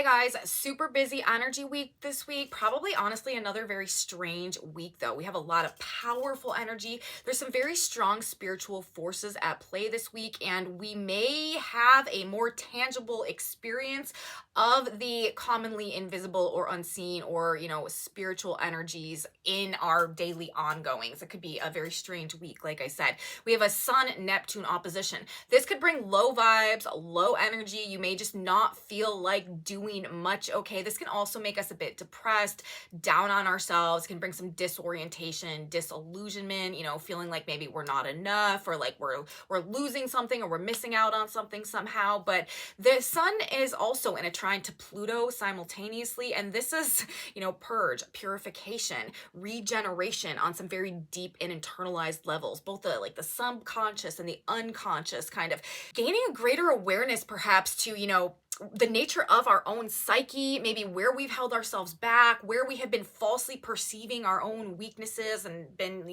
guys, super busy energy week this week. Probably honestly another very strange week though. We have a lot of powerful energy. There's some very strong spiritual forces at play this week, and we may have a more tangible experience of the commonly invisible or unseen or, spiritual energies in our daily ongoings. It could be a very strange week. Like I said, we have a Sun Neptune opposition. This could bring low vibes, low energy. You may just not feel like doing much. Okay, this can also make us a bit depressed, down on ourselves, can bring some disorientation, disillusionment, feeling like maybe we're not enough, or like we're losing something, or we're missing out on something somehow. But the sun is also in a trine to Pluto simultaneously, and this is, purge, purification, regeneration on some very deep and internalized levels, both the subconscious and the unconscious, kind of gaining a greater awareness perhaps to, the nature of our own psyche, maybe where we've held ourselves back, where we have been falsely perceiving our own weaknesses and been,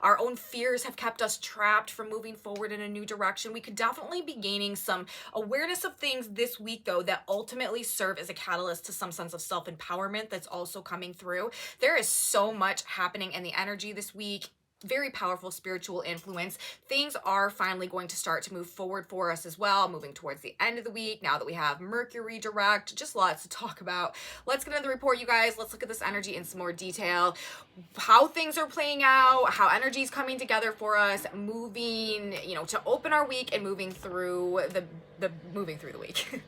our own fears have kept us trapped from moving forward in a new direction. We could definitely be gaining some awareness of things this week, though, that ultimately serve as a catalyst to some sense of self-empowerment that's also coming through. There is so much happening in the energy this week. Very powerful spiritual influence. Things are finally going to start to move forward for us as well, moving towards the end of the week now that we have Mercury direct. Just lots to talk about. Let's get into the report, you guys. Let's look at this energy in some more detail, how things are playing out, how energy is coming together for us, moving, to open our week and moving through the week.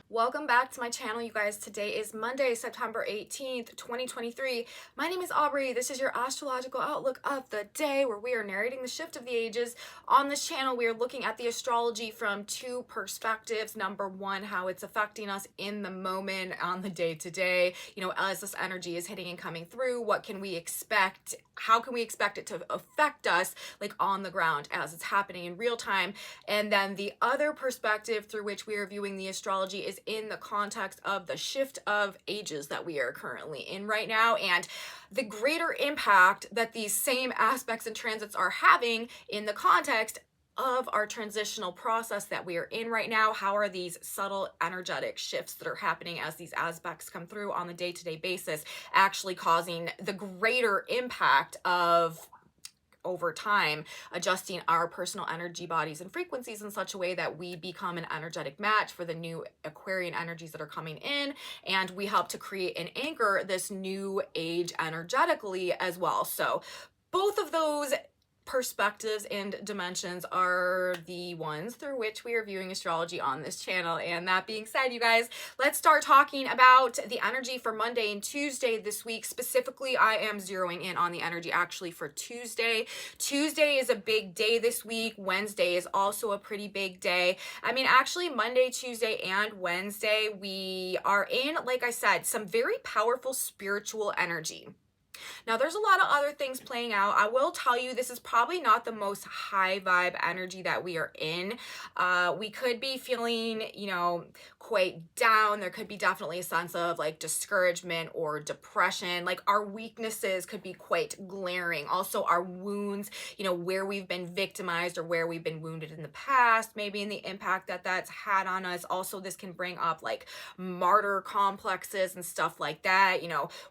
Welcome back to my channel, you guys. Today is Monday, September 18th, 2023. My name is Aubrey. This is your astrological outlook of the day, where we are narrating the shift of the ages. On this channel, we are looking at the astrology from two perspectives. Number one, how it's affecting us in the moment, on the day-to-day, as this energy is hitting and coming through. What can we expect? How can we expect it to affect us, on the ground as it's happening in real time? And then the other perspective through which we are viewing the astrology is in the context of the shift of ages that we are currently in right now, and the greater impact that these same aspects and transits are having in the context of our transitional process that we are in right now. How are these subtle energetic shifts that are happening as these aspects come through on the day-to-day basis actually causing the greater impact of, over time, adjusting our personal energy bodies and frequencies in such a way that we become an energetic match for the new Aquarian energies that are coming in, and we help to create and anchor this new age energetically as well. So both of those perspectives and dimensions are the ones through which we are viewing astrology on this channel. And that being said, you guys, let's start talking about the energy for Monday and Tuesday this week. Specifically, I am zeroing in on the energy actually for Tuesday. Tuesday is a big day this week. Wednesday is also a pretty big day. Actually, Monday, Tuesday, and Wednesday, we are in, like I said, some very powerful spiritual energy. Now, there's a lot of other things playing out. I will tell you, this is probably not the most high vibe energy that we are in. We could be feeling, quite down. There could be definitely a sense of discouragement or depression. Our weaknesses could be quite glaring. Also, our wounds, where we've been victimized or where we've been wounded in the past, maybe in the impact that that's had on us. Also, this can bring up martyr complexes and stuff like that,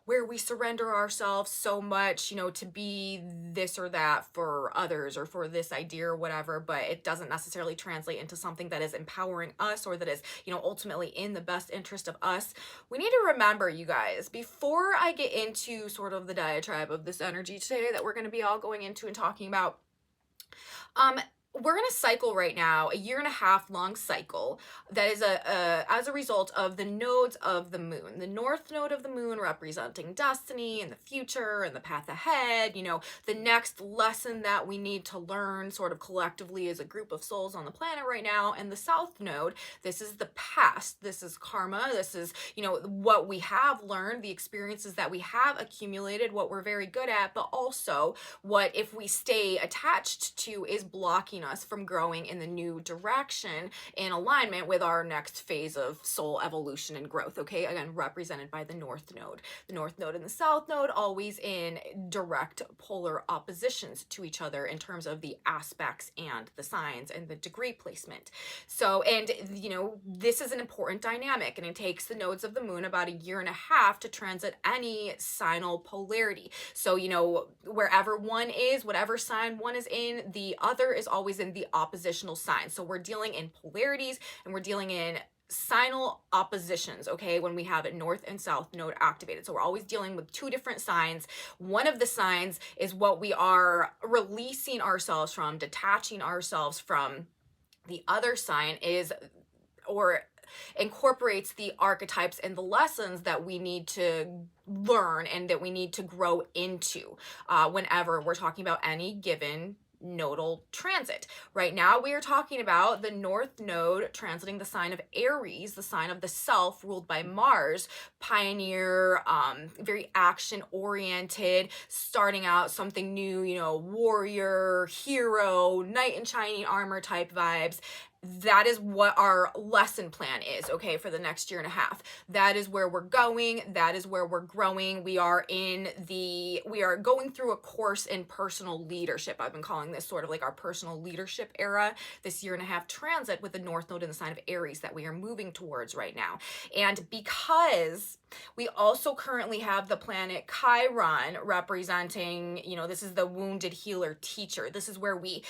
where we surrender ourselves so much, to be this or that for others or for this idea or whatever, but it doesn't necessarily translate into something that is empowering us or that is, ultimately in the best interest of us. We need to remember, you guys, before I get into sort of the diatribe of this energy today that we're going to be all going into and talking about, we're in a cycle right now, a 1.5 year long cycle that is as a result of the nodes of the moon. The north node of the moon representing destiny and the future and the path ahead, the next lesson that we need to learn sort of collectively as a group of souls on the planet right now. And the south node, this is the past. This is karma. This is, what we have learned, the experiences that we have accumulated, what we're very good at, but also what, if we stay attached to, is blocking keeping us from growing in the new direction in alignment with our next phase of soul evolution and growth, okay? Again, represented by the North Node. The North Node and the South Node always in direct polar oppositions to each other in terms of the aspects and the signs and the degree placement. So, and you know, this is an important dynamic, and it takes the nodes of the moon about a year and a half to transit any signal polarity. So, you know, wherever one is, whatever sign one is in, the other is always in the oppositional sign. So we're dealing in polarities and we're dealing in signal oppositions, okay, when we have a north and south node activated. So we're always dealing with two different signs. One of the signs is what we are releasing ourselves from, detaching ourselves from. The other sign is, or incorporates the archetypes and the lessons that we need to learn and that we need to grow into whenever we're talking about any given nodal transit. Right now we are talking about the North Node transiting the sign of Aries, the sign of the self, ruled by Mars, pioneer, very action oriented, starting out something new, you know, warrior, hero, knight in shining armor type vibes. That is what our lesson plan is, okay, for the next year and a half. That is where we're going. That is where we're growing. We are going through a course in personal leadership. I've been calling this sort of like our personal leadership era, this year and a half transit with the North Node in the sign of Aries that we are moving towards right now. And because we also currently have the planet Chiron representing, you know, this is the wounded healer teacher. This is where we,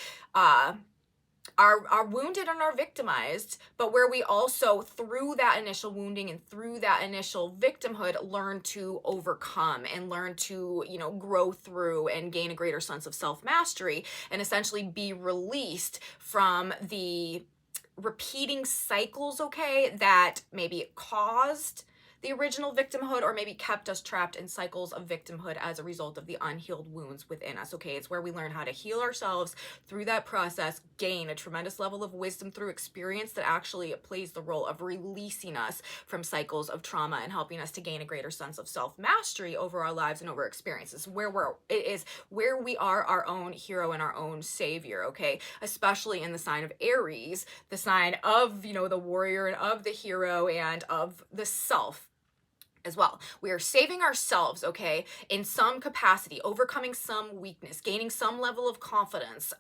are wounded and are victimized, but where we also, through that initial wounding and through that initial victimhood, learn to overcome and learn to, you know, grow through and gain a greater sense of self-mastery and essentially be released from the repeating cycles, okay, that maybe caused the original victimhood or maybe kept us trapped in cycles of victimhood as a result of the unhealed wounds within us, okay? It's where we learn how to heal ourselves through that process, gain a tremendous level of wisdom through experience that actually plays the role of releasing us from cycles of trauma and helping us to gain a greater sense of self-mastery over our lives and over experiences. It is where we are our own hero and our own savior, okay? Especially in the sign of Aries, the sign of, you know, the warrior and of the hero and of the self as well. We are saving ourselves, okay, in some capacity, overcoming some weakness, gaining some level of confidence,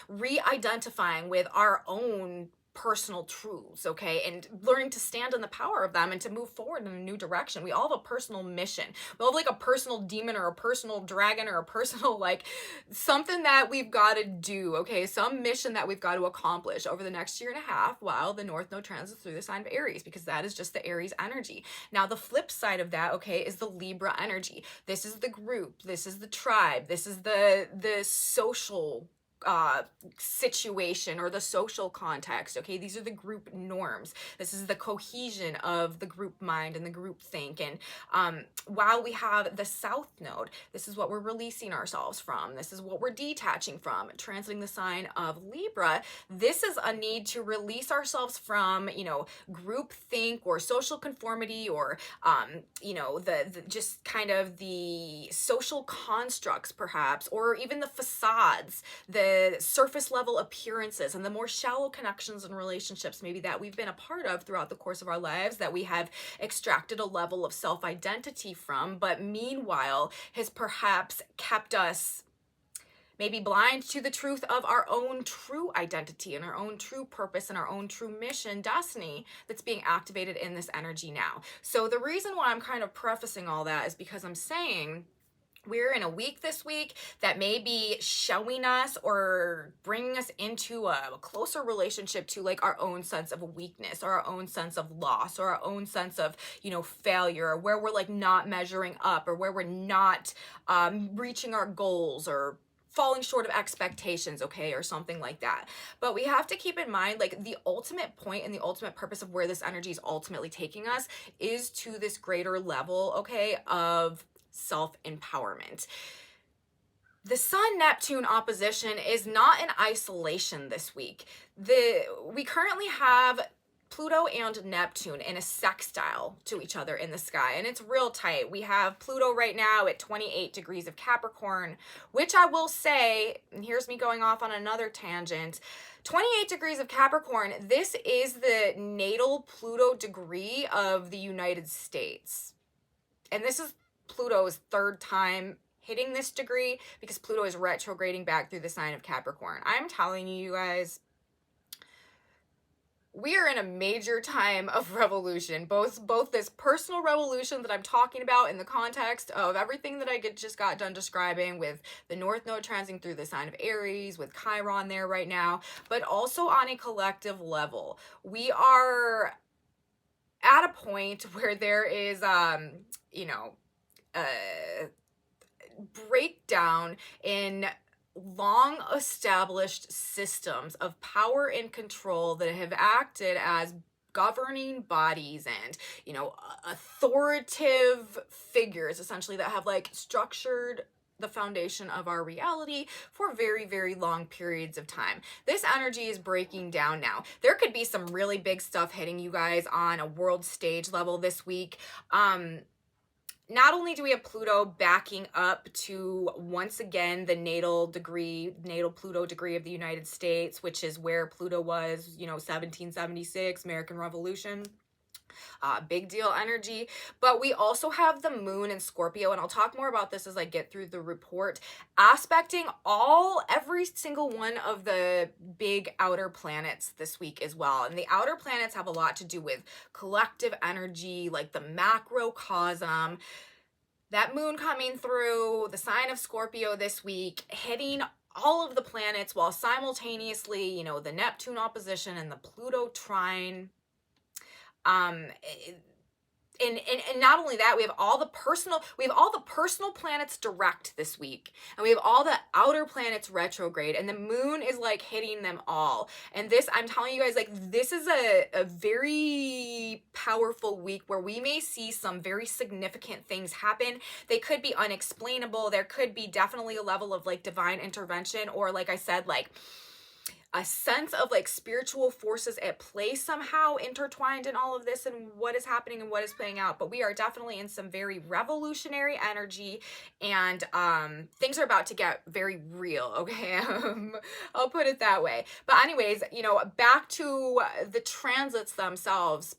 re-identifying with our own personal truths, okay, and learning to stand in the power of them and to move forward in a new direction. We all have a personal mission. We all have like a personal demon or a personal dragon or a personal, like, something that we've got to do, okay, some mission that we've got to accomplish over the next year and a half while the North Node transits through the sign of Aries, because that is just the Aries energy. Now, the flip side of that, okay, is the Libra energy. This is the group. This is the tribe. This is the social situation or the social context, okay? These are the group norms. This is the cohesion of the group mind and the group think. And while we have the South Node, this is what we're releasing ourselves from. This is what we're detaching from. Transiting the sign of Libra, this is a need to release ourselves from, you know, group think or social conformity or, you know, the just kind of the social constructs perhaps, or even the facades, the surface level appearances and the more shallow connections and relationships maybe that we've been a part of throughout the course of our lives that we have extracted a level of self-identity from, but meanwhile has perhaps kept us maybe blind to the truth of our own true identity and our own true purpose and our own true mission, destiny, that's being activated in this energy now. So the reason why I'm kind of prefacing all that is because I'm saying we're in a week this week that may be showing us or bringing us into a closer relationship to like our own sense of weakness or our own sense of loss or our own sense of, you know, failure, or where we're like not measuring up or where we're not reaching our goals or falling short of expectations, okay, or something like that. But we have to keep in mind, like, the ultimate point and the ultimate purpose of where this energy is ultimately taking us is to this greater level, okay, of self-empowerment. The Sun-Neptune opposition is not in isolation this week. We currently have Pluto and Neptune in a sextile to each other in the sky, and it's real tight. We have Pluto right now at 28 degrees of Capricorn, which I will say, and here's me going off on another tangent, 28 degrees of Capricorn, this is the natal Pluto degree of the United States. And this is Pluto's third time hitting this degree because Pluto is retrograding back through the sign of Capricorn. I'm telling you guys, we are in a major time of revolution, both this personal revolution that I'm talking about in the context of everything that I just got done describing with the North Node transiting through the sign of Aries, with Chiron there right now, but also on a collective level. We are at a point where there is, you know, a breakdown in long established systems of power and control that have acted as governing bodies and, you know, authoritative figures essentially that have like structured the foundation of our reality for very, very long periods of time. This energy is breaking down now. There could be some really big stuff hitting you guys on a world stage level this week. Not only do we have Pluto backing up to, once again, the natal Pluto degree of the United States, which is where Pluto was, you know, 1776, American Revolution. Big deal energy. But we also have the moon in Scorpio, and I'll talk more about this as I get through the report, aspecting every single one of the big outer planets this week as well. And the outer planets have a lot to do with collective energy, like the macrocosm. That moon coming through the sign of Scorpio this week, hitting all of the planets while simultaneously, you know, the Neptune opposition and the Pluto trine. And not only that, we have all the personal planets direct this week, and we have all the outer planets retrograde, and the moon is like hitting them all. And this, I'm telling you guys, like, this is a very powerful week where we may see some very significant things happen. They could be unexplainable. There could be definitely a level of like divine intervention, or like I said, like a sense of like spiritual forces at play somehow intertwined in all of this and what is happening and what is playing out. But we are definitely in some very revolutionary energy, and things are about to get very real, okay? I'll put it that way. But anyways, you know, back to the transits themselves.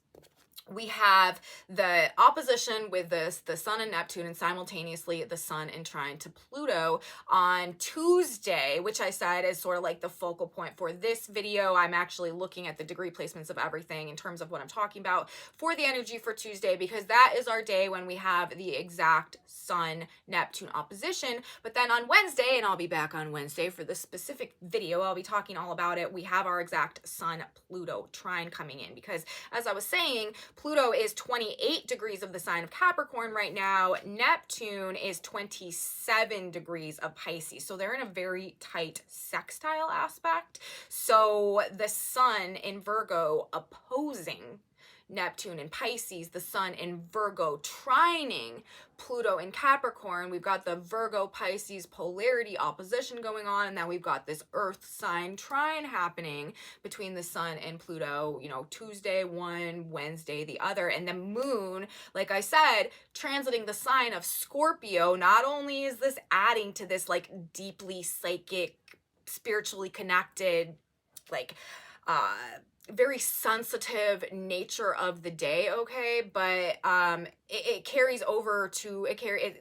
We have the opposition with the Sun and Neptune, and simultaneously the Sun in trine to Pluto on Tuesday, which I said is sort of like the focal point for this video. I'm actually looking at the degree placements of everything in terms of what I'm talking about for the energy for Tuesday, because that is our day when we have the exact Sun-Neptune opposition. But then on Wednesday, and I'll be back on Wednesday for this specific video, I'll be talking all about it, we have our exact Sun-Pluto trine coming in, because as I was saying, Pluto is 28 degrees of the sign of Capricorn right now. Neptune is 27 degrees of Pisces. So they're in a very tight sextile aspect. So the Sun in Virgo opposing Neptune in Pisces, the Sun in Virgo trining Pluto in Capricorn. We've got the Virgo-Pisces polarity opposition going on, and then we've got this Earth sign trine happening between the Sun and Pluto, you know, Tuesday one, Wednesday the other, and the moon, like I said, transiting the sign of Scorpio. Not only is this adding to this like deeply psychic, spiritually connected, like very sensitive nature of the day, okay, but it carries over to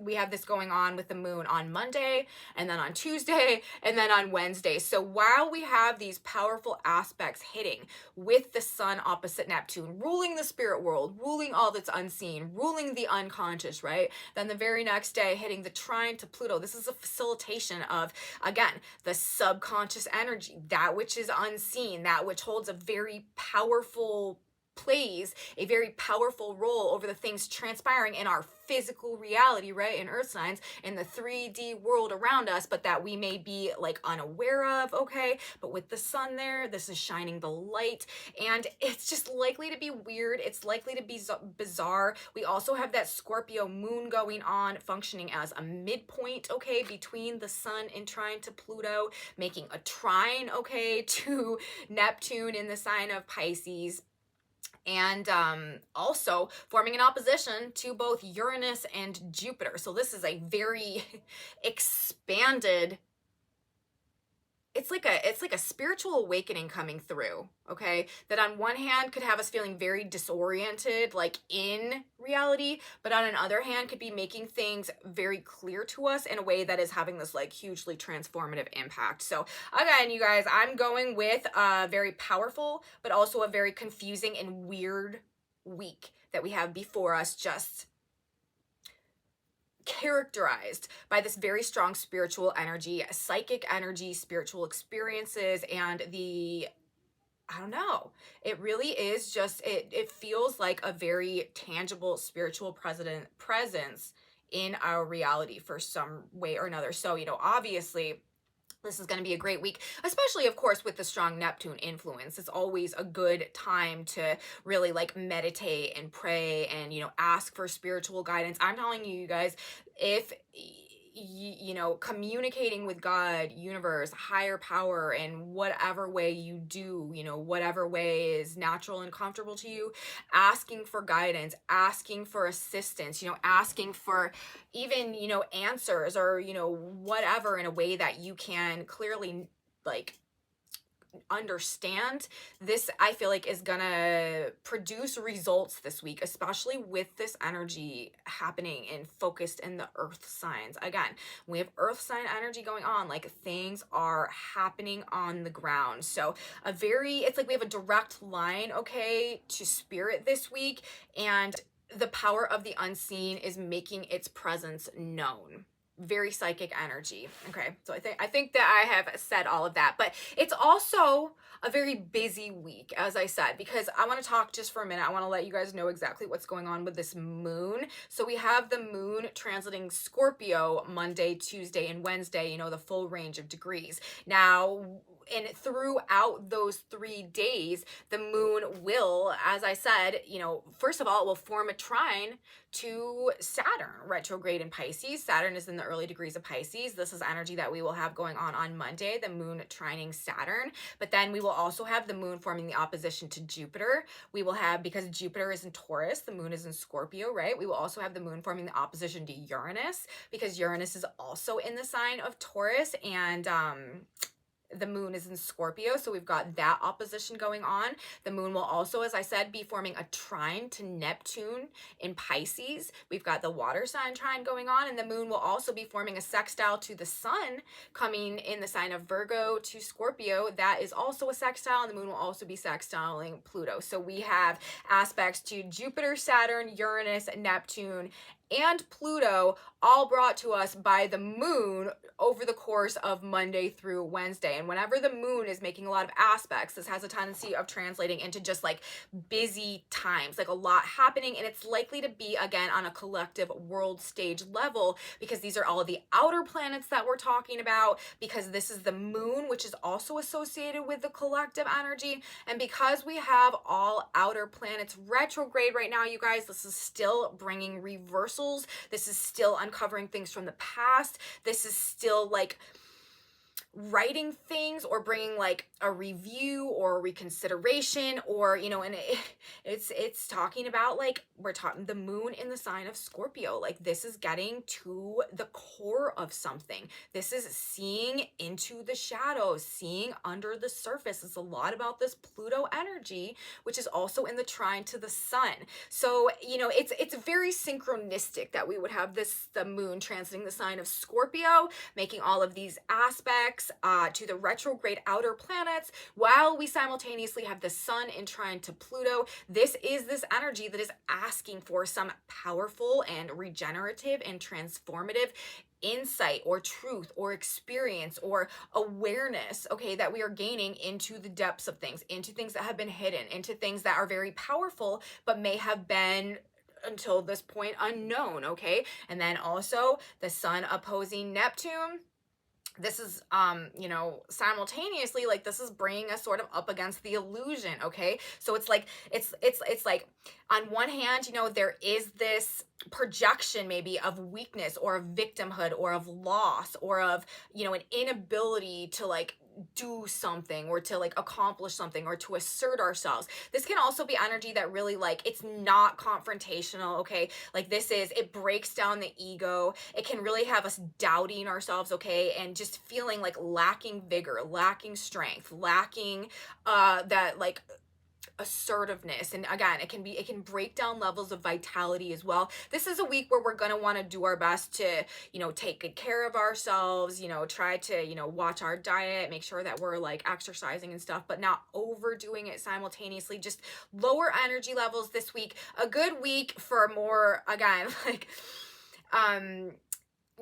we have this going on with the moon on Monday, and then on Tuesday, and then on Wednesday. So while we have these powerful aspects hitting with the Sun opposite Neptune, ruling the spirit world, ruling all that's unseen, ruling the unconscious, right? Then the very next day hitting the trine to Pluto. This is a facilitation of, again, the subconscious energy, that which is unseen, that which holds a very powerful plays a very powerful role over the things transpiring in our physical reality, right, in earth signs, in the 3D world around us, but that we may be like unaware of, okay? But with the Sun there, this is shining the light, and it's just likely to be weird. It's likely to be bizarre. We also have that Scorpio moon going on, functioning as a midpoint, okay, between the Sun in trine to Pluto, making a trine, okay, to Neptune in the sign of Pisces. and also forming an opposition to both Uranus and Jupiter. So this is a very expanded, it's like a spiritual awakening coming through, okay? That on one hand could have us feeling very disoriented, like in reality, but on another hand could be making things very clear to us in a way that is having this like hugely transformative impact. So again, you guys, I'm going with a very powerful, but also a very confusing and weird week that we have before us, just characterized by this very strong spiritual energy, psychic energy, spiritual experiences, and I don't know, it really is just, it feels like a very tangible spiritual presence in our reality for some way or another. So, obviously, this is going to be a great week, especially, of course, with the strong Neptune influence. It's always a good time to really like meditate and pray and, ask for spiritual guidance. I'm telling you, you guys, if communicating with God, universe, higher power, in whatever way you do, whatever way is natural and comfortable to you, asking for guidance, asking for assistance, asking for even, answers, or, whatever, in a way that you can clearly like understand. This, I feel like, is gonna produce results this week, especially with this energy happening and focused in the earth signs. Again, we have earth sign energy going on, like things are happening on the ground. So it's like we have a direct line, okay, to spirit this week, and the power of the unseen is making its presence known. Very psychic energy. Okay, so I think that I have said all of that, but it's also a very busy week, as I said, because I want to talk just for a minute. I want to let you guys know exactly what's going on with this moon. So we have the moon transiting Scorpio Monday, Tuesday, and Wednesday, the full range of degrees. Now, and throughout those 3 days, the moon will, as I said, first of all, it will form a trine to Saturn, retrograde in Pisces. Saturn is in the early degrees of Pisces. This is energy that we will have going on Monday, the moon trining Saturn. But then we will also have the moon forming the opposition to Jupiter. We will have, because Jupiter is in Taurus, the moon is in Scorpio, right? We will also have the moon forming the opposition to Uranus, because Uranus is also in the sign of Taurus, and the moon is in Scorpio, so we've got that opposition going on. The moon will also, as I said, be forming a trine to Neptune in Pisces. We've got the water sign trine going on, and the moon will also be forming a sextile to the sun, coming in the sign of Virgo to Scorpio. That is also a sextile, and the moon will also be sextiling Pluto. So we have aspects to Jupiter, Saturn, Uranus, Neptune, and Pluto, all brought to us by the moon over the course of Monday through Wednesday. And whenever the moon is making a lot of aspects, this has a tendency of translating into just like busy times, like a lot happening. And it's likely to be, again, on a collective world stage level, because these are all of the outer planets that we're talking about, because this is the moon, which is also associated with the collective energy. And because we have all outer planets retrograde right now, you guys, this is still bringing reversals. This is still uncovering things from the past. This is still like writing things or bringing like a review or a reconsideration, or and it's talking about, like, we're talking the moon in the sign of Scorpio. Like, this is getting to the core of something. This is seeing into the shadows, seeing under the surface. It's a lot about this Pluto energy, which is also in the trine to the sun. So it's very synchronistic that we would have the moon transiting the sign of Scorpio, making all of these aspects to the retrograde outer planets, while we simultaneously have the sun in trine to Pluto. This is this energy that is asking for some powerful and regenerative and transformative insight or truth or experience or awareness, okay, that we are gaining into the depths of things, into things that have been hidden, into things that are very powerful but may have been, until this point, unknown, okay? And then also the sun opposing Neptune. This is, simultaneously, like, this is bringing us sort of up against the illusion, okay? So it's like, it's like, on one hand, there is this projection maybe of weakness or of victimhood or of loss or of, an inability to, like, do something or to like accomplish something or to assert ourselves. This can also be energy that really like, it's not confrontational, okay? Like it breaks down the ego. It can really have us doubting ourselves, okay? And just feeling like lacking vigor, lacking strength, lacking that like assertiveness. And again, it can break down levels of vitality as well. This is a week where we're going to want to do our best to, take good care of ourselves, try to, watch our diet, make sure that we're like exercising and stuff, but not overdoing it simultaneously. Just lower energy levels this week. A good week for more, again, like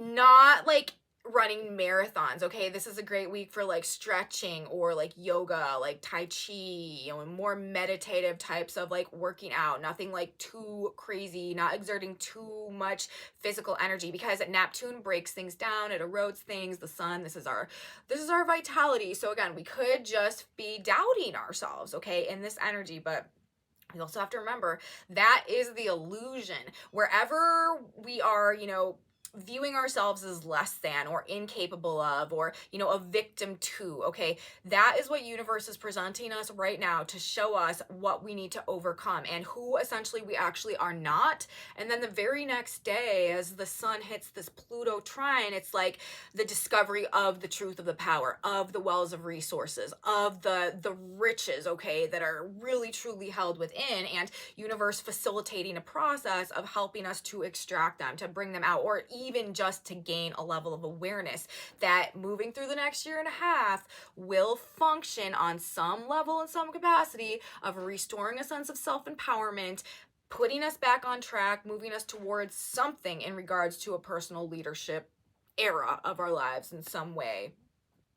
not like running marathons, okay? This is a great week for like stretching or like yoga, like tai chi, and more meditative types of like working out. Nothing like too crazy, not exerting too much physical energy, because Neptune breaks things down, it erodes things. The sun, this is our vitality. So again, we could just be doubting ourselves, okay, in this energy, but we also have to remember that is the illusion. Wherever we are, viewing ourselves as less than or incapable of, or a victim to, okay, that is what universe is presenting us right now to show us what we need to overcome and who essentially we actually are not. And then the very next day, as the sun hits this Pluto trine, it's like the discovery of the truth of the power, of the wells of resources, of the riches, okay, that are really truly held within, and universe facilitating a process of helping us to extract them, to bring them out, or even just to gain a level of awareness that moving through the next year and a half will function on some level, in some capacity, of restoring a sense of self-empowerment, putting us back on track, moving us towards something in regards to a personal leadership era of our lives in some way,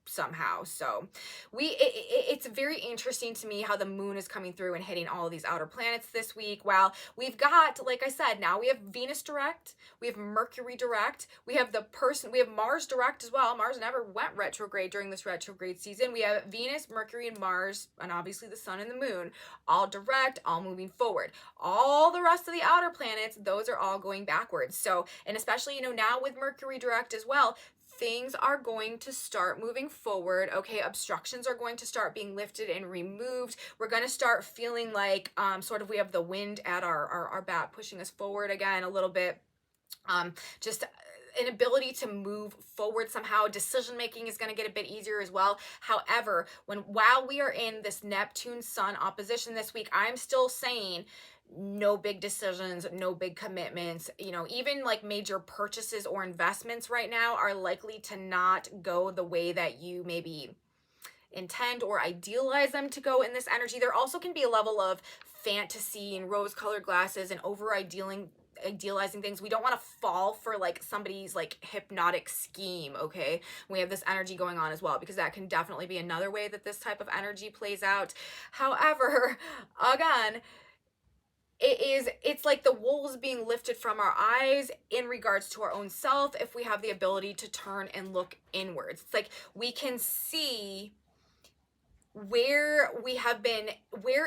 somehow. So it's very interesting to me how the moon is coming through and hitting all of these outer planets this week. While we've got, like I said, now we have Venus direct, we have Mercury direct, we have Mars direct as well. Mars never went retrograde during this retrograde season. We have Venus, Mercury, and Mars, and obviously the sun and the moon, all direct, all moving forward. All the rest of the outer planets, those are all going backwards. So, and especially, now with Mercury direct as well, things are going to start moving forward, okay? Obstructions are going to start being lifted and removed. We're going to start feeling like sort of we have the wind at our back, pushing us forward again a little bit. Just an ability to move forward somehow. Decision making is going to get a bit easier as well. However, while we are in this Neptune Sun opposition this week, I'm still saying no big decisions, no big commitments. Even like major purchases or investments right now are likely to not go the way that you maybe intend or idealize them to go in this energy. There also can be a level of fantasy and rose-colored glasses and idealizing things. We don't want to fall for like somebody's like hypnotic scheme, okay? We have this energy going on as well, because that can definitely be another way that this type of energy plays out. However, again, it's like the wolves being lifted from our eyes in regards to our own self if we have the ability to turn and look inwards. It's like we can see where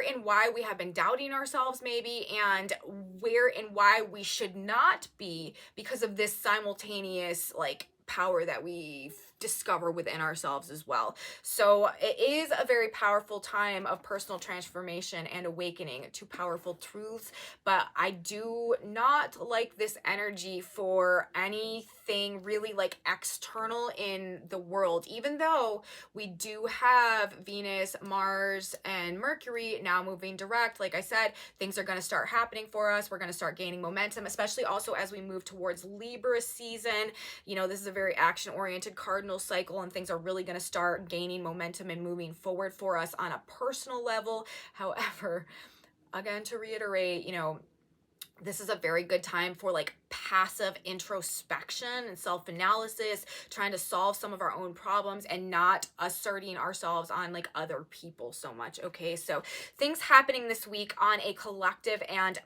and why we have been doubting ourselves maybe, and where and why we should not be, because of this simultaneous like power that we discover within ourselves as well. So it is a very powerful time of personal transformation and awakening to powerful truths, but I do not like this energy for anything really like external in the world, even though we do have Venus, Mars, and Mercury now moving direct. Like I said, things are going to start happening for us. We're going to start gaining momentum, especially also as we move towards Libra season. This is a very action-oriented cardinal cycle, and things are really going to start gaining momentum and moving forward for us on a personal level. However, again, to reiterate, this is a very good time for like passive introspection and self-analysis, trying to solve some of our own problems and not asserting ourselves on like other people so much, okay? So things happening this week on a collective and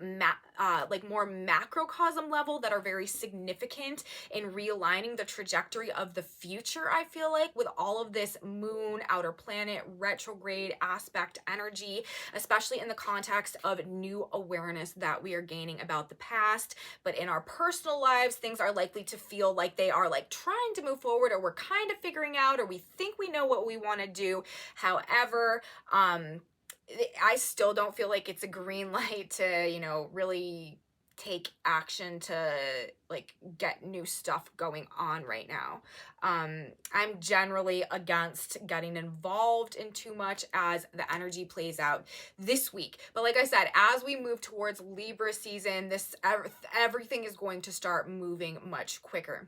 like more macrocosm level that are very significant in realigning the trajectory of the future, I feel like, with all of this moon, outer planet, retrograde aspect energy, especially in the context of new awareness that we are gaining about the past. But in our personal lives, things are likely to feel like they are like trying to move forward, or we're kind of figuring out, or we think we know what we want to do. However, I still don't feel like it's a green light to, you know, really take action to like get new stuff going on right now. I'm generally against getting involved in too much as the energy plays out this week. But like I said, as we move towards Libra season, everything is going to start moving much quicker.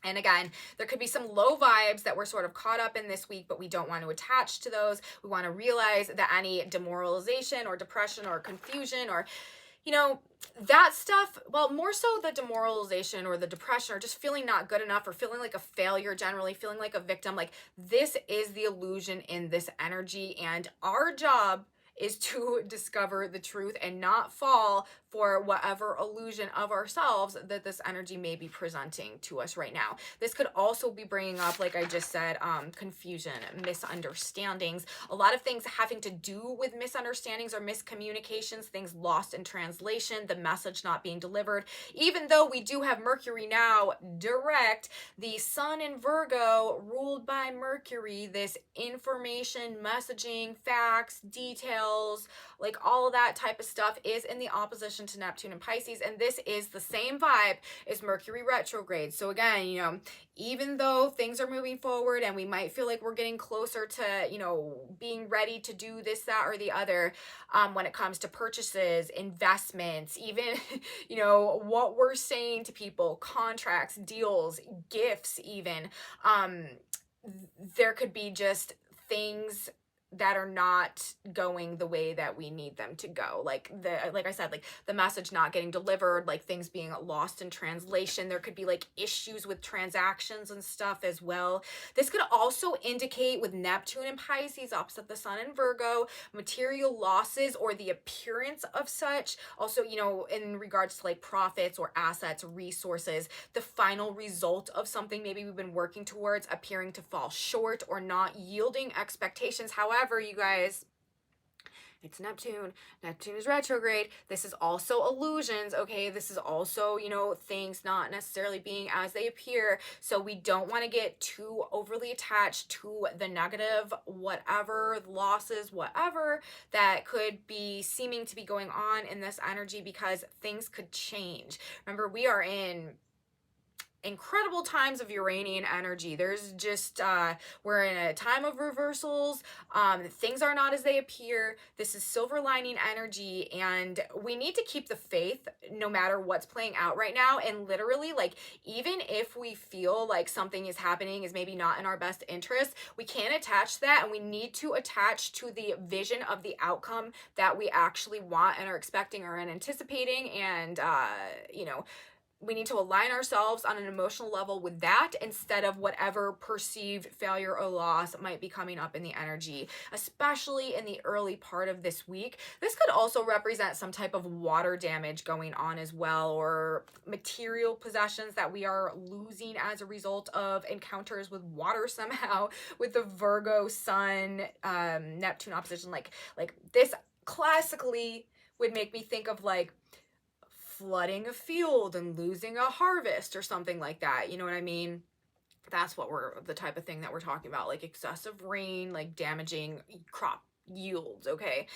And again, there could be some low vibes that we're sort of caught up in this week, but we don't want to attach to those. We want to realize that any demoralization or depression or confusion or, you know, that stuff, well, more so the demoralization or the depression or just feeling not good enough or feeling like a failure, generally feeling like a victim, like this is the illusion in this energy. And our job is to discover the truth and not fall for whatever illusion of ourselves that this energy may be presenting to us right now. This could also be bringing up, like I just said, confusion, misunderstandings, a lot of things having to do with misunderstandings or miscommunications, things lost in translation, the message not being delivered. Even though we do have Mercury now direct, the Sun in Virgo, ruled by Mercury, this information, messaging, facts, details, like all of that type of stuff is in the opposition to Neptune and Pisces, and this is the same vibe as Mercury retrograde. So again, you know, even though things are moving forward and we might feel like we're getting closer to, you know, being ready to do this, that, or the other, when it comes to purchases, investments, even, you know, what we're saying to people, contracts, deals, gifts, even, there could be just things that are not going the way that we need them to go. Like I said, like the message not getting delivered, like things being lost in translation. There could be like issues with transactions and stuff as well. This could also indicate with Neptune and Pisces opposite the Sun in Virgo, material losses or the appearance of such. Also, you know, in regards to like profits or assets, resources, the final result of something maybe we've been working towards appearing to fall short or not yielding expectations. However, you guys, it's Neptune. Neptune is retrograde. This is also illusions, okay? This is also, you know, things not necessarily being as they appear. So we don't want to get too overly attached to the negative, whatever, losses, whatever that could be seeming to be going on in this energy, because things could change. Remember, we are in incredible times of Uranian energy. There's just, we're in a time of reversals. Things are not as they appear. This is silver lining energy, and we need to keep the faith no matter what's playing out right now. And literally, like, even if we feel like something is happening is maybe not in our best interest, we can't attach that, and we need to attach to the vision of the outcome that we actually want and are expecting or anticipating. And, you know, we need to align ourselves on an emotional level with that instead of whatever perceived failure or loss might be coming up in the energy, especially in the early part of this week. This could also represent some type of water damage going on as well, or material possessions that we are losing as a result of encounters with water somehow, with the Virgo Sun Neptune opposition. Like this classically would make me think of like flooding a field and losing a harvest or something like that. You know what I mean? That's what the type of thing that we're talking about, like excessive rain, like damaging crop yields, okay?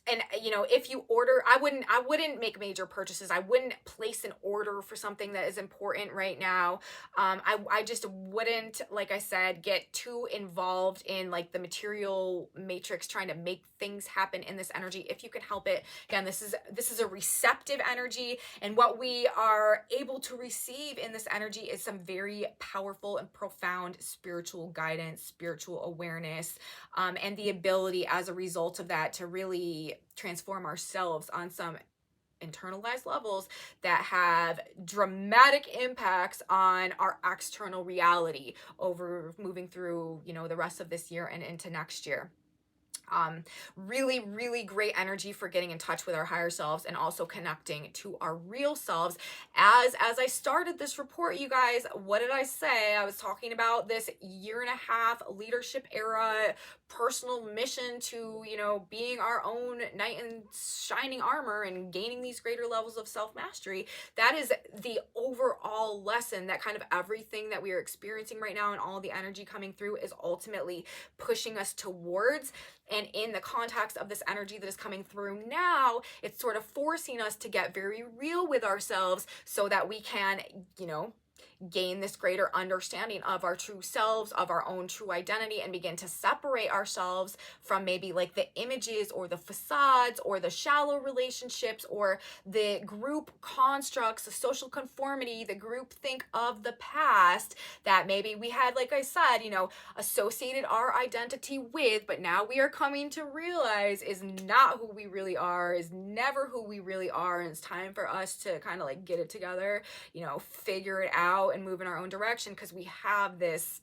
And you know, if you order, I wouldn't make major purchases. I wouldn't place an order for something that is important right now. I just wouldn't, like I said, get too involved in like the material matrix trying to make things happen in this energy if you can help it. Again, this is a receptive energy, and what we are able to receive in this energy is some very powerful and profound spiritual guidance, spiritual awareness, and the ability as a result of that to really transform ourselves on some internalized levels that have dramatic impacts on our external reality over moving through, you know, the rest of this year and into next year. Really, really great energy for getting in touch with our higher selves and also connecting to our real selves. As I started this report, you guys, what did I say? I was talking about this 1.5 year leadership era, personal mission to, being our own knight in shining armor and gaining these greater levels of self-mastery. That is the overall lesson, that kind of everything that we are experiencing right now and all the energy coming through is ultimately pushing us towards. And in the context of this energy that is coming through now, it's sort of forcing us to get very real with ourselves so that we can, gain this greater understanding of our true selves, of our own true identity, and begin to separate ourselves from maybe like the images or the facades or the shallow relationships or the group constructs, the social conformity, the group think of the past that maybe we had, like I said, associated our identity with, but now we are coming to realize is not who we really are, is never who we really are. And it's time for us to kind of like get it together, figure it out and move in our own direction, because we have this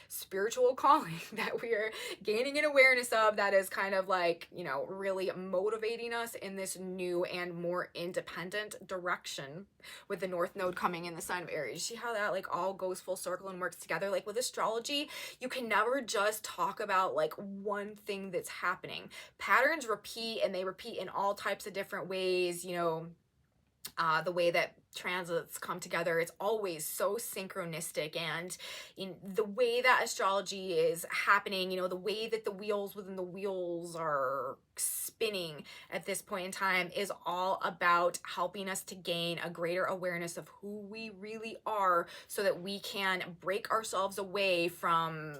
spiritual calling that we are gaining an awareness of that is kind of like, really motivating us in this new and more independent direction with the North Node coming in the sign of Aries. See how that like all goes full circle and works together? Like with astrology, you can never just talk about like one thing that's happening. Patterns repeat, and they repeat in all types of different ways, the way that transits come together, it's always so synchronistic. And in the way that astrology is happening, the way that the wheels within the wheels are spinning at this point in time is all about helping us to gain a greater awareness of who we really are, so that we can break ourselves away from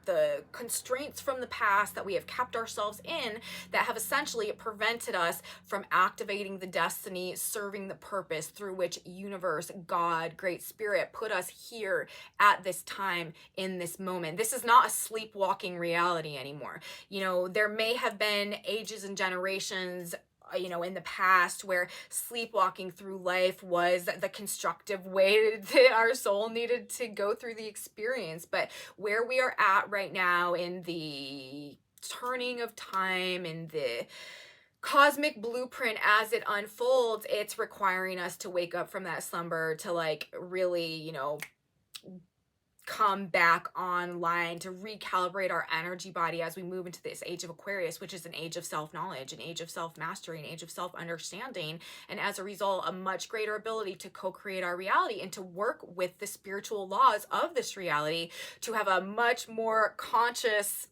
the constraints from the past that we have kept ourselves in, that have essentially prevented us from activating the destiny, serving the purpose through which universe, God, Great Spirit put us here at this time in this moment. This is not a sleepwalking reality anymore. There may have been ages and generations in the past where sleepwalking through life was the constructive way that our soul needed to go through the experience. But where we are at right now in the turning of time and the cosmic blueprint as it unfolds, it's requiring us to wake up from that slumber to like really, come back online, to recalibrate our energy body as we move into this age of Aquarius, which is an age of self-knowledge, an age of self-mastery, an age of self-understanding, and as a result, a much greater ability to co-create our reality and to work with the spiritual laws of this reality, to have a much more conscious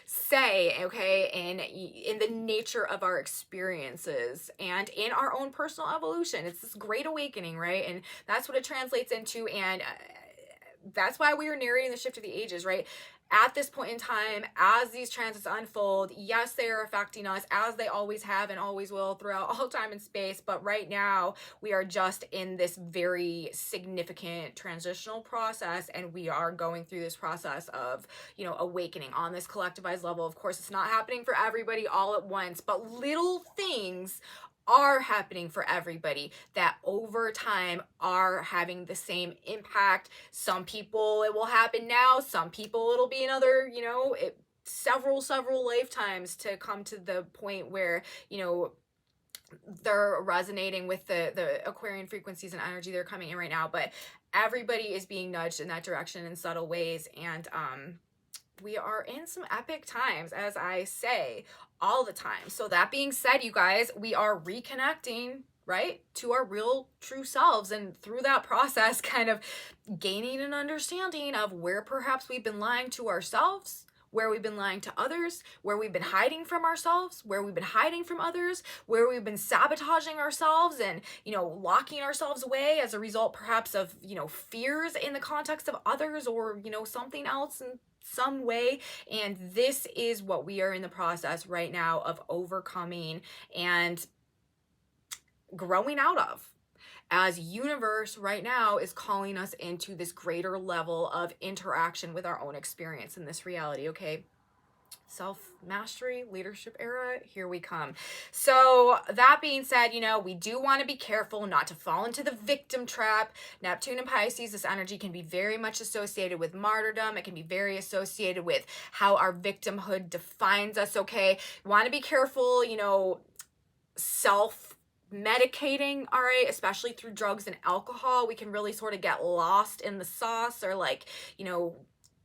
say, okay, in the nature of our experiences and in our own personal evolution. It's this great awakening, right? And that's what it translates into. And that's why we are narrating the shift of the ages, right? At this point in time, as these transits unfold, yes, they are affecting us as they always have and always will throughout all time and space. But right now, we are just in this very significant transitional process, and we are going through this process of, awakening on this collectivized level. Of course, it's not happening for everybody all at once, but little things are happening for everybody that over time are having the same impact. Some people it will happen now, some people it'll be another, several lifetimes to come to the point where, they're resonating with the Aquarian frequencies and energy they're coming in right now. But everybody is being nudged in that direction in subtle ways. And we are in some epic times, as I say all the time. So that being said, you guys, we are reconnecting, right, to our real true selves, and through that process kind of gaining an understanding of where perhaps we've been lying to ourselves, where we've been lying to others, where we've been hiding from ourselves, where we've been hiding from others, where we've been sabotaging ourselves and, locking ourselves away as a result perhaps of, fears in the context of others or, something else in some way. And this is what we are in the process right now of overcoming and growing out of, as universe right now is calling us into this greater level of interaction with our own experience in this reality, okay? self-mastery, leadership era, here we come. So that being said, you know, we do want to be careful not to fall into the victim trap. Neptune and Pisces, this energy can be very much associated with martyrdom. It can be very associated with how our victimhood defines us, okay? You want to be careful, you know, self-medicating, all right, especially through drugs and alcohol. We can really sort of get lost in the sauce, or like, you know,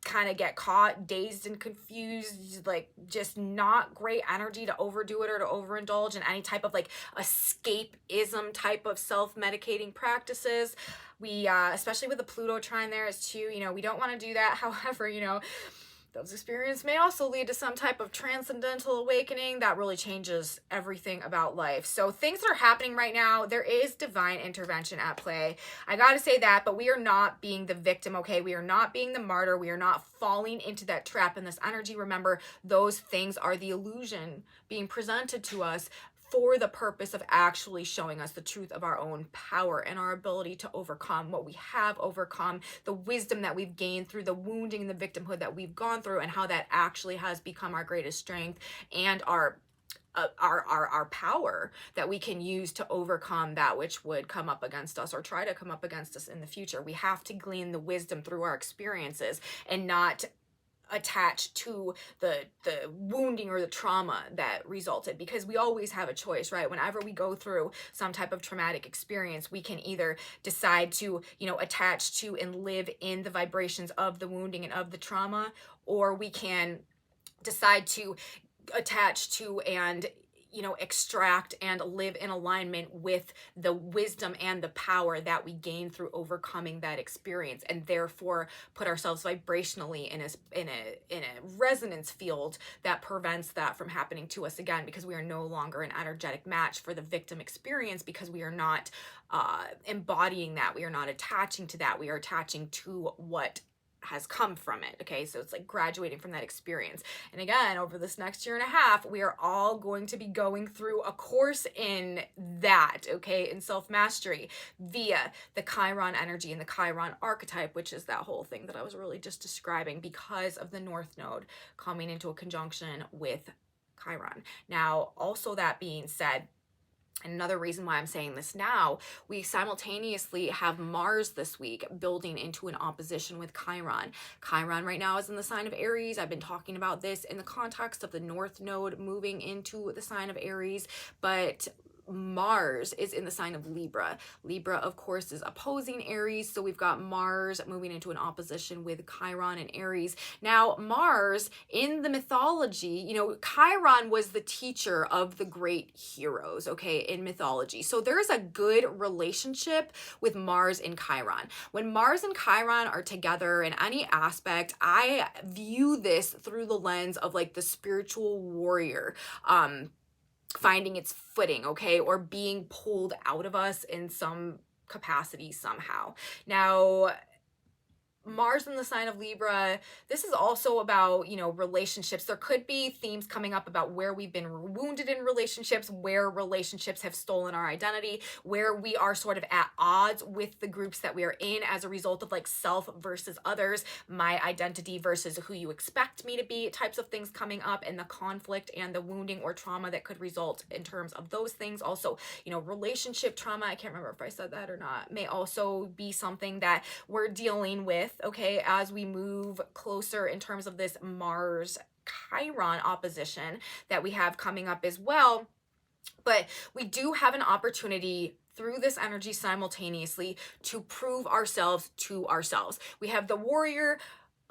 kind of get caught dazed and confused, like just not great energy to overdo it or to overindulge in any type of like escapism type of self-medicating practices. We especially with the Pluto trine there is too, you know, we don't want to do that. However, you know, those experiences may also lead to some type of transcendental awakening that really changes everything about life. So things that are happening right now, there is divine intervention at play. I gotta say that, but we are not being the victim, okay? We are not being the martyr. We are not falling into that trap in this energy. Remember, those things are the illusion being presented to us for the purpose of actually showing us the truth of our own power and our ability to overcome what we have overcome, the wisdom that we've gained through the wounding and the victimhood that we've gone through, and how that actually has become our greatest strength and our power that we can use to overcome that which would come up against us or try to come up against us in the future. We have to glean the wisdom through our experiences and not attached to the wounding or the trauma that resulted, because we always have a choice, right? Whenever we go through some type of traumatic experience, we can either decide to, you know, attach to and live in the vibrations of the wounding and of the trauma, or we can decide to attach to and, you know, extract and live in alignment with the wisdom and the power that we gain through overcoming that experience, and therefore put ourselves vibrationally in a resonance field that prevents that from happening to us again, because we are no longer an energetic match for the victim experience, because we are not embodying that, we are not attaching to that, we are attaching to what has come from it. Okay, so it's like graduating from that experience. And again, over this next year and a half, we are all going to be going through a course in that, okay, in self-mastery via the Chiron energy and the Chiron archetype, which is that whole thing that I was really just describing, because of the North Node coming into a conjunction with Chiron. Now, also that being said, another reason why I'm saying this now, we simultaneously have Mars this week building into an opposition with Chiron. Chiron right now is in the sign of Aries. I've been talking about this in the context of the North Node moving into the sign of Aries, but Mars is in the sign of Libra. Libra, of course, is opposing Aries, so we've got Mars moving into an opposition with Chiron and Aries. Now, Mars, in the mythology, you know, Chiron was the teacher of the great heroes, okay, in mythology. So there's a good relationship with Mars and Chiron. When Mars and Chiron are together in any aspect, I view this through the lens of like the spiritual warrior, finding its footing, okay, or being pulled out of us in some capacity somehow. Now, Mars in the sign of Libra, this is also about, you know, relationships. There could be themes coming up about where we've been wounded in relationships, where relationships have stolen our identity, where we are sort of at odds with the groups that we are in as a result of like self versus others, my identity versus who you expect me to be, types of things coming up, and the conflict and the wounding or trauma that could result in terms of those things. Also, you know, relationship trauma, I can't remember if I said that or not, may also be something that we're dealing with, okay, as we move closer in terms of this Mars Chiron opposition that we have coming up as well. But we do have an opportunity through this energy simultaneously to prove ourselves to ourselves. We have the warrior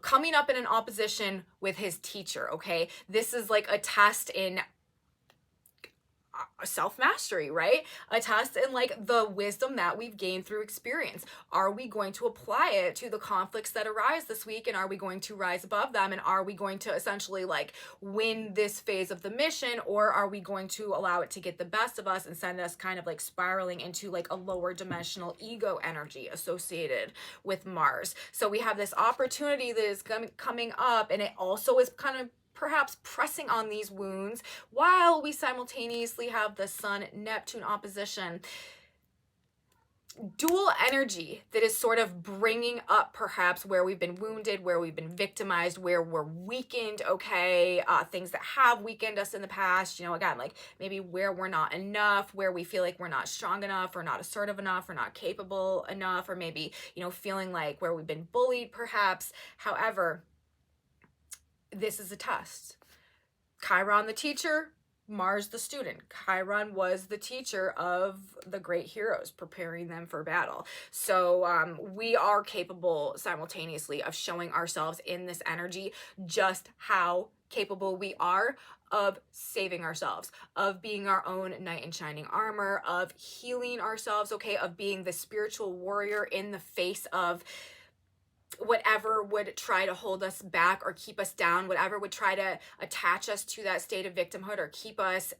coming up in an opposition with his teacher, okay? This is like a test in self-mastery, right? A test in like the wisdom that we've gained through experience. Are we going to apply it to the conflicts that arise this week, and are we going to rise above them, and are we going to essentially like win this phase of the mission, or are we going to allow it to get the best of us and send us kind of like spiraling into like a lower dimensional ego energy associated with Mars? So we have this opportunity that is coming up, and it also is kind of perhaps pressing on these wounds while we simultaneously have the Sun Neptune opposition. dual energy that is sort of bringing up perhaps where we've been wounded, where we've been victimized, where we're weakened, okay, things that have weakened us in the past, you know, again, like maybe where we're not enough, where we feel like we're not strong enough or not assertive enough or not capable enough, or maybe, you know, feeling like where we've been bullied perhaps. However, this is a test. Chiron the teacher, Mars the student. Chiron was the teacher of the great heroes, preparing them for battle. So we are capable simultaneously of showing ourselves in this energy just how capable we are of saving ourselves, of being our own knight in shining armor, of healing ourselves, okay, of being the spiritual warrior in the face of whatever would try to hold us back or keep us down, whatever would try to attach us to that state of victimhood or keep us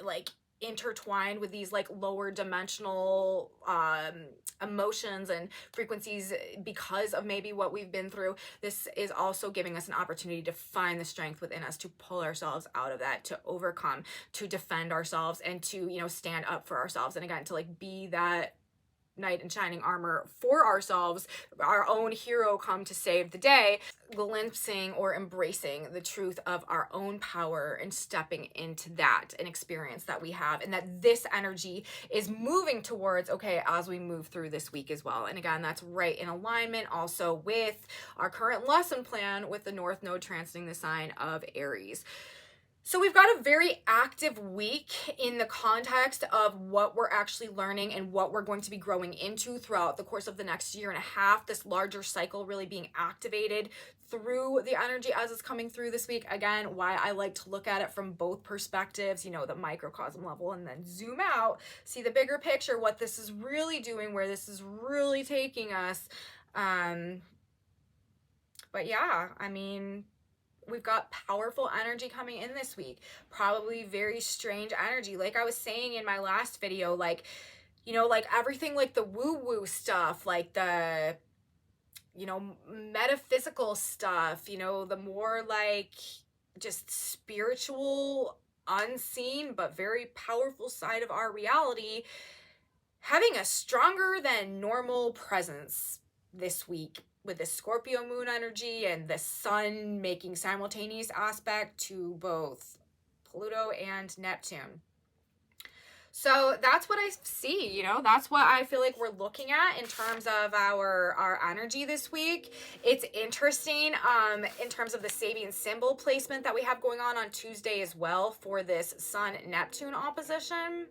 like intertwined with these like lower dimensional emotions and frequencies because of maybe what we've been through. This is also giving us an opportunity to find the strength within us to pull ourselves out of that, to overcome, to defend ourselves, and to, you know, stand up for ourselves, and again to like be that knight in shining armor for ourselves, our own hero come to save the day, glimpsing or embracing the truth of our own power and stepping into that, an experience that we have, and that this energy is moving towards, okay, as we move through this week as well. And again, that's right in alignment also with our current lesson plan with the North Node transiting the sign of Aries. So we've got a very active week in the context of what we're actually learning and what we're going to be growing into throughout the course of the next year and a half, this larger cycle really being activated through the energy as it's coming through this week. Again, why I like to look at it from both perspectives, you know, the microcosm level, and then zoom out, see the bigger picture, what this is really doing, where this is really taking us. But yeah, I mean, we've got powerful energy coming in this week, probably very strange energy. Like I was saying in my last video, like, you know, like everything, like the woo-woo stuff, like the, you know, metaphysical stuff, you know, the more like just spiritual, unseen, but very powerful side of our reality, having a stronger than normal presence this week with the Scorpio moon energy and the sun making simultaneous aspect to both Pluto and Neptune. So that's what I see, you know, that's what I feel like we're looking at in terms of our energy this week. It's interesting in terms of the Sabian symbol placement that we have going on Tuesday as well for this Sun Neptune opposition.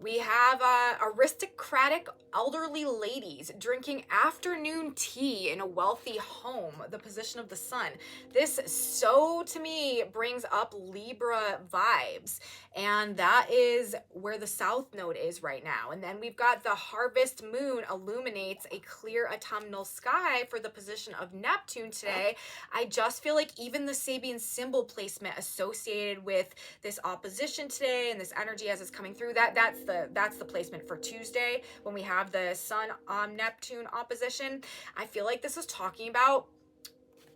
We have aristocratic elderly ladies drinking afternoon tea in a wealthy home, the position of the sun. This so, to me, brings up Libra vibes, and that is where the South Node is right now. And then we've got the harvest moon illuminates a clear autumnal sky for the position of Neptune today. I just feel like even the Sabian symbol placement associated with this opposition today and this energy as it's coming through, that's the placement for Tuesday when we have the Sun Neptune opposition. I feel like this is talking about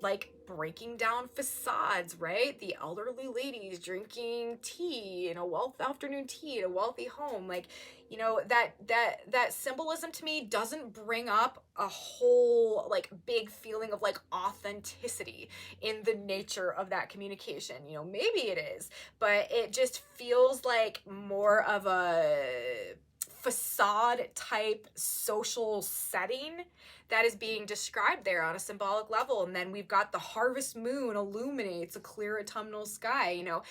like breaking down facades, right? The elderly ladies drinking tea in a afternoon tea in a wealthy home. Like, you know, that symbolism to me doesn't bring up a whole like big feeling of like authenticity in the nature of that communication. You know, maybe it is, but it just feels like more of a facade type social setting that is being described there on a symbolic level. And then we've got the harvest moon illuminates a clear autumnal sky, you know,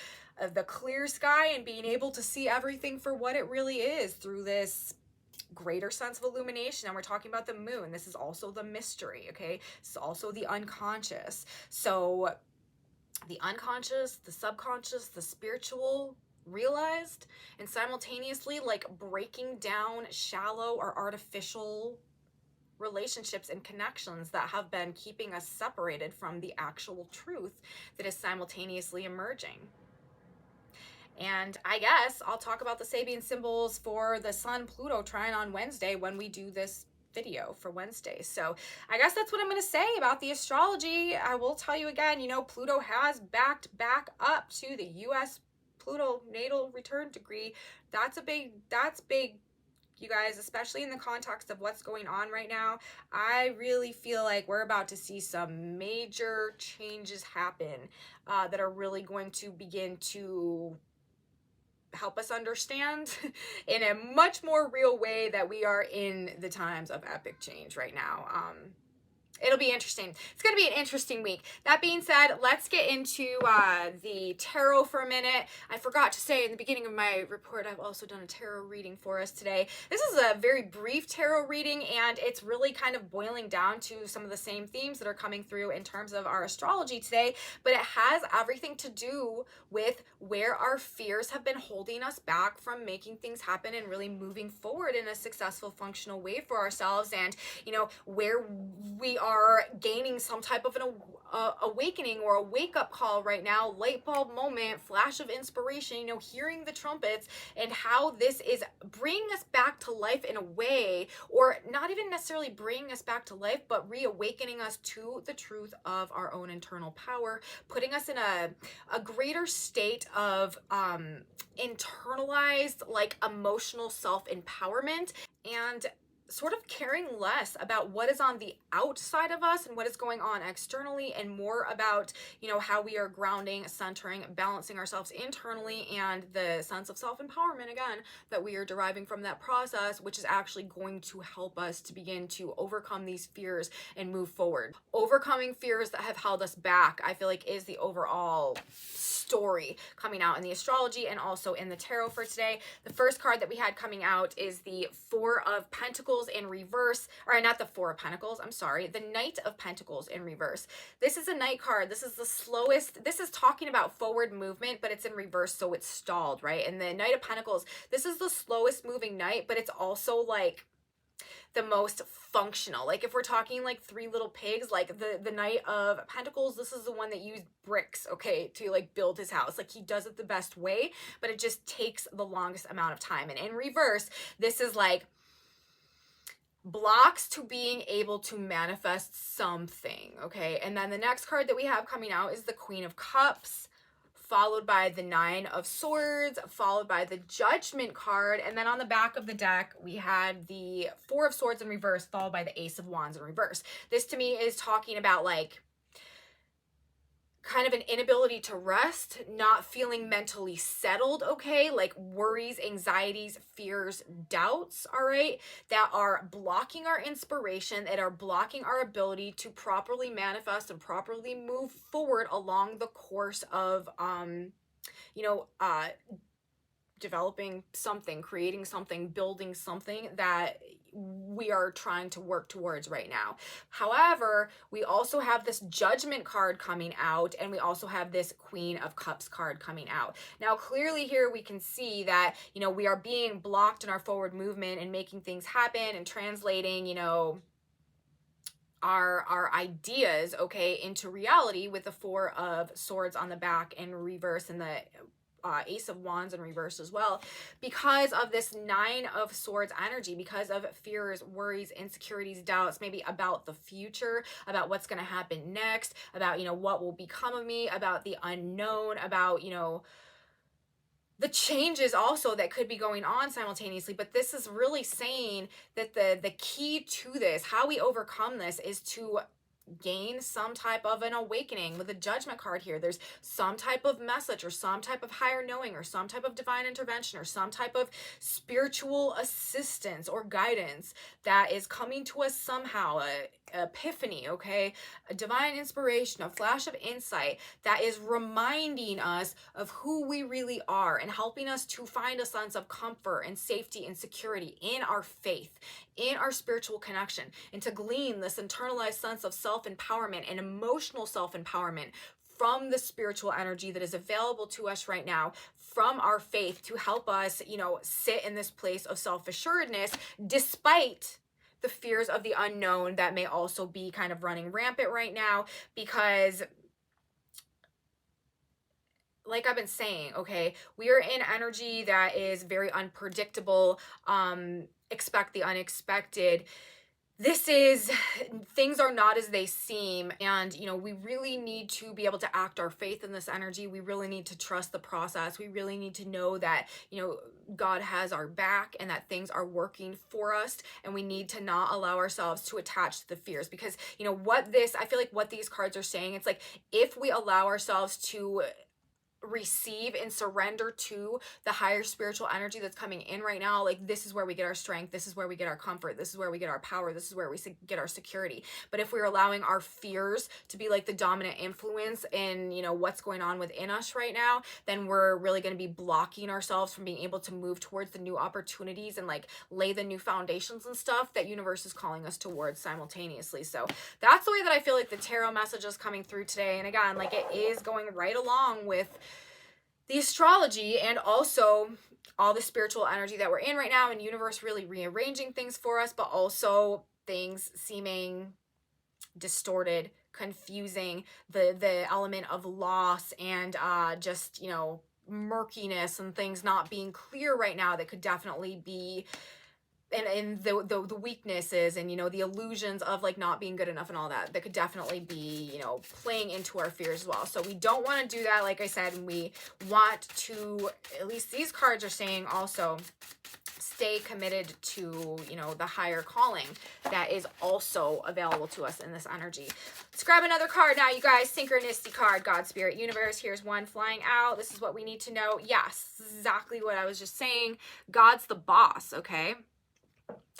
the clear sky and being able to see everything for what it really is through this greater sense of illumination. And we're talking about the moon. This is also the mystery, okay? This is also the unconscious. So the unconscious, the subconscious, the spiritual realized, and simultaneously like breaking down shallow or artificial relationships and connections that have been keeping us separated from the actual truth that is simultaneously emerging. And I guess I'll talk about the Sabian symbols for the Sun Pluto trine on Wednesday when we do this video for Wednesday. So I guess that's what I'm going to say about the astrology. I will tell you again, you know, Pluto has backed back up to the US Pluto natal return degree. That's big you guys, especially in the context of what's going on right now. I really feel like we're about to see some major changes happen that are really going to begin to help us understand in a much more real way that we are in the times of epic change right now. It'll be interesting. It's going to be an interesting week. That being said, let's get into the tarot for a minute. I forgot to say in the beginning of my report, I've also done a tarot reading for us today. This is a very brief tarot reading, and it's really kind of boiling down to some of the same themes that are coming through in terms of our astrology today, but it has everything to do with where our fears have been holding us back from making things happen and really moving forward in a successful, functional way for ourselves, and, you know, where we are gaining some type of an awakening or a wake-up call right now, light bulb moment, flash of inspiration, you know, hearing the trumpets, and how this is bringing us back to life in a way, or not even necessarily bringing us back to life, but reawakening us to the truth of our own internal power, putting us in a greater state of internalized, like, emotional self-empowerment, and sort of caring less about what is on the outside of us and what is going on externally, and more about, you know, how we are grounding, centering, balancing ourselves internally, and the sense of self-empowerment, again, that we are deriving from that process, which is actually going to help us to begin to overcome these fears and move forward. Overcoming fears that have held us back, I feel like, is the overall story coming out in the astrology and also in the tarot for today. The first card that we had coming out is the Four of Pentacles in reverse, or not the Four of Pentacles, I'm sorry, the Knight of Pentacles in reverse. This is a Knight card. This is the slowest. This is talking about forward movement, but it's in reverse, so it's stalled, right? And the Knight of Pentacles, this is the slowest moving knight, but it's also like the most functional. Like, if we're talking like Three Little Pigs, like the Knight of Pentacles, this is the one that used bricks, okay, to like build his house. Like, he does it the best way, but it just takes the longest amount of time. And in reverse, this is like blocks to being able to manifest something, okay? And then the next card that we have coming out is the Queen of Cups, followed by the Nine of Swords, followed by the Judgment card, and then on the back of the deck, we had the Four of Swords in reverse, followed by the Ace of Wands in reverse. This to me is talking about like kind of an inability to rest, not feeling mentally settled, okay? Like worries, anxieties, fears, doubts, all right? That are blocking our inspiration, that are blocking our ability to properly manifest and properly move forward along the course of, developing something, creating something, building something that we are trying to work towards right now. However, we also have this Judgment card coming out, and we also have this Queen of Cups card coming out. Now, clearly here we can see that, you know, we are being blocked in our forward movement and making things happen and translating, you know, our ideas, okay, into reality with the Four of Swords on the back in reverse, and the Ace of Wands in reverse as well, because of this Nine of Swords energy, because of fears, worries, insecurities, doubts, maybe about the future, about what's going to happen next, about, you know, what will become of me, about the unknown, about, you know, the changes also that could be going on simultaneously. But this is really saying that the key to this, how we overcome this, is to gain some type of an awakening. With the Judgment card here, there's some type of message or some type of higher knowing or some type of divine intervention or some type of spiritual assistance or guidance that is coming to us somehow, a epiphany, okay, a divine inspiration, a flash of insight that is reminding us of who we really are and helping us to find a sense of comfort and safety and security in our faith, in our spiritual connection, and to glean this internalized sense of self-empowerment and emotional self-empowerment from the spiritual energy that is available to us right now, from our faith, to help us, you know, sit in this place of self-assuredness despite the fears of the unknown that may also be kind of running rampant right now. Because, like I've been saying, okay, we are in energy that is very unpredictable. Expect the unexpected. things are not as they seem, and we really need to be able to act our faith in this energy. We really need to trust the process. We really need to know that God has our back and that things are working for us, and we need to not allow ourselves to attach to the fears, because I feel like what these cards are saying, it's like if we allow ourselves to receive and surrender to the higher spiritual energy that's coming in right now, like this is where we get our strength, this is where we get our comfort, this is where we get our power, this is where we get our security. But if we're allowing our fears to be like the dominant influence in what's going on within us right now, then we're really going to be blocking ourselves from being able to move towards the new opportunities and like lay the new foundations and stuff that universe is calling us towards simultaneously. So that's the way that I feel like the tarot message is coming through today. And again, like it is going right along with the astrology and also all the spiritual energy that we're in right now, and universe really rearranging things for us, but also things seeming distorted, confusing, the element of loss and just murkiness and things not being clear right now that could definitely be, and the weaknesses and the illusions of like not being good enough and all that could definitely be playing into our fears as well. So we don't want to do that, like I said, and we want to, at least these cards are saying, also stay committed to the higher calling that is also available to us in this energy. Let's grab another card now, you guys. Synchronicity card, God, Spirit, Universe. Here's one flying out. This is what we need to know. Yes, exactly what I was just saying. God's the boss, okay?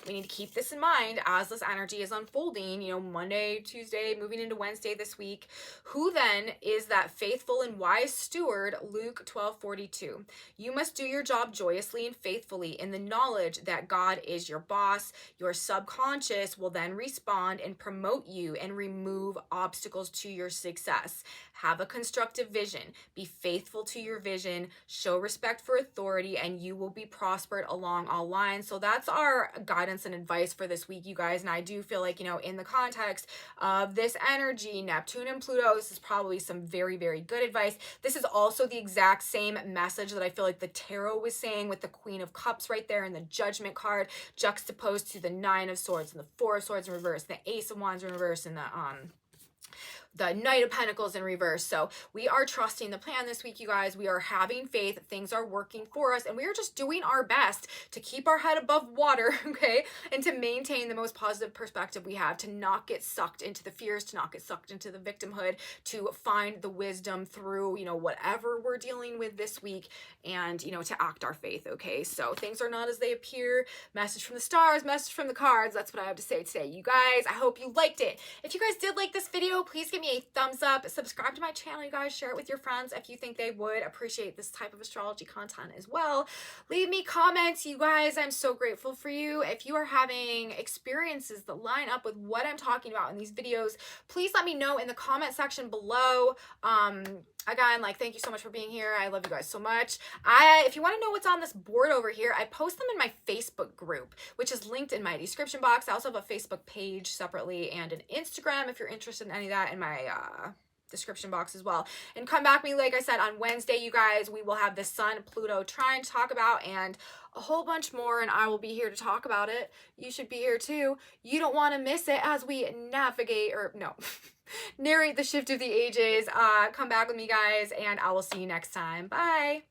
We need to keep this in mind as this energy is unfolding, Monday, Tuesday, moving into Wednesday this week. Who then is that faithful and wise steward? Luke 12:42. You must do your job joyously and faithfully in the knowledge that God is your boss. Your subconscious will then respond and promote you and remove obstacles to your success. Have a constructive vision. Be faithful to your vision. Show respect for authority, and you will be prospered along all lines. So that's our guidance and advice for this week, you guys. And I do feel like, in the context of this energy, Neptune and Pluto, this is probably some very, very good advice. This is also the exact same message that I feel like the tarot was saying, with the Queen of Cups right there and the Judgment card juxtaposed to the Nine of Swords and the Four of Swords in reverse, the Ace of Wands in reverse, and the Knight of Pentacles in reverse. So we are trusting the plan this week, you guys. We are having faith. Things are working for us, and we are just doing our best to keep our head above water, okay? And to maintain the most positive perspective we have, to not get sucked into the fears, to not get sucked into the victimhood, to find the wisdom through, whatever we're dealing with this week, and, to act our faith, okay? So things are not as they appear. Message from the stars, message from the cards. That's what I have to say today, you guys. I hope you liked it. If you guys did like this video, please give me a thumbs up. Subscribe to my channel, you guys. Share it with your friends if you think they would appreciate this type of astrology content as well. Leave me comments, you guys. I'm so grateful for you. If you are having experiences that line up with what I'm talking about in these videos, please let me know in the comment section below. Again, thank you so much for being here. I love you guys so much. If you want to know what's on this board over here, I post them in my Facebook group, which is linked in my description box. I also have a Facebook page separately and an Instagram if you're interested in any of that in my description box as well. And come back to me, like I said, on Wednesday, you guys. We will have the Sun Pluto trine to talk about and a whole bunch more, and I will be here to talk about it. You should be here too. You don't want to miss it as we narrate the shift of the ages. Come back with me, guys, and I will see you next time. Bye.